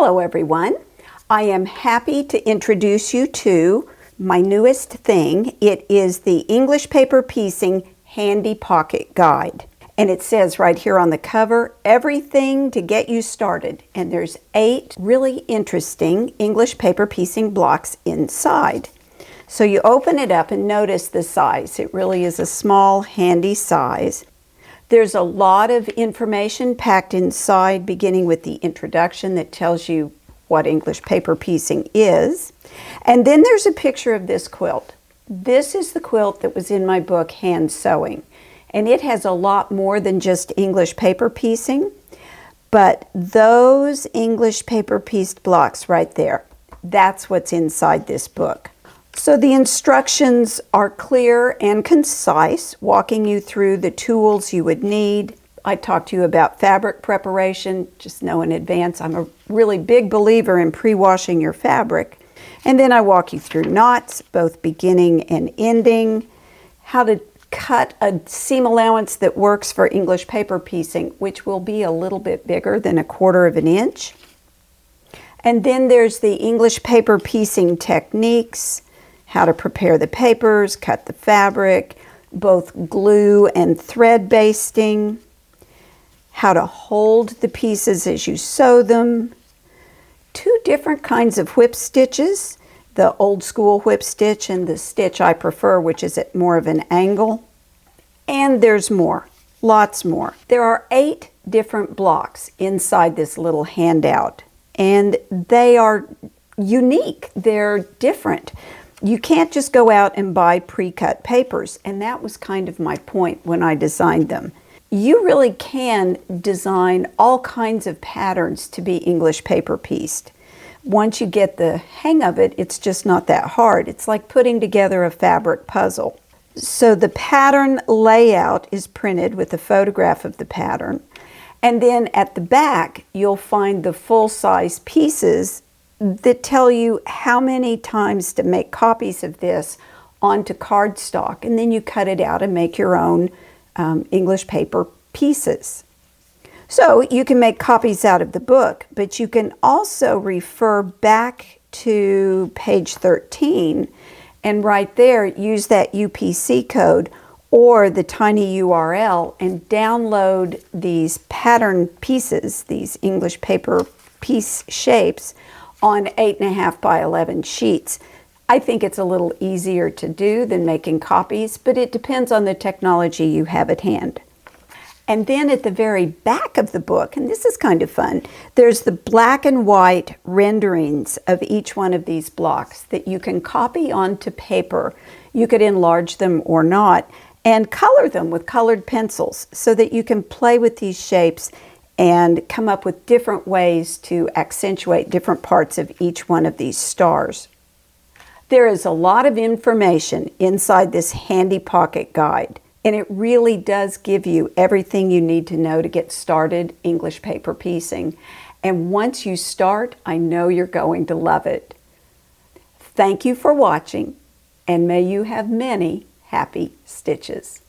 Hello everyone. I am happy to introduce you to my newest thing. It is the English Paper Piecing Handy Pocket Guide. And it says right here on the cover, everything to get you started. And there's 8 really interesting English paper piecing blocks inside. So you open it up and notice the size. It really is a small, handy size. There's a lot of information packed inside, beginning with the introduction that tells you what English paper piecing is. And then there's a picture of this quilt. This is the quilt that was in my book, Hand Sewing. And it has a lot more than just English paper piecing. But those English paper pieced blocks right there, that's what's inside this book. So the instructions are clear and concise, walking you through the tools you would need. I talked to you about fabric preparation. Just know in advance, I'm a really big believer in pre-washing your fabric. And then I walk you through knots, both beginning and ending, how to cut a seam allowance that works for English paper piecing, which will be a little bit bigger than 1/4 of an inch. And then there's the English paper piecing techniques, how to prepare the papers, cut the fabric, both glue and thread basting, how to hold the pieces as you sew them, 2 different kinds of whip stitches, the old school whip stitch and the stitch I prefer, which is at more of an angle. And there's more, lots more. There are 8 different blocks inside this little handout, and they are unique, they're different. You can't just go out and buy pre-cut papers, and that was kind of my point when I designed them. You really can design all kinds of patterns to be English paper pieced. Once you get the hang of it, it's just not that hard. It's like putting together a fabric puzzle. So the pattern layout is printed with a photograph of the pattern, and then at the back you'll find the full-size pieces that tell you how many times to make copies of this onto cardstock, and then you cut it out and make your own English paper pieces. So you can make copies out of the book, but you can also refer back to page 13 and right there use that UPC code or the tiny URL and download these pattern pieces, these English paper piece shapes, on 8.5 by 11 sheets. I think it's a little easier to do than making copies, but it depends on the technology you have at hand. And then at the very back of the book, and this is kind of fun, there's the black and white renderings of each one of these blocks that you can copy onto paper. You could enlarge them or not, and color them with colored pencils so that you can play with these shapes and come up with different ways to accentuate different parts of each one of these stars. There is a lot of information inside this handy pocket guide, and it really does give you everything you need to know to get started English paper piecing. And once you start, I know you're going to love it. Thank you for watching, and may you have many happy stitches.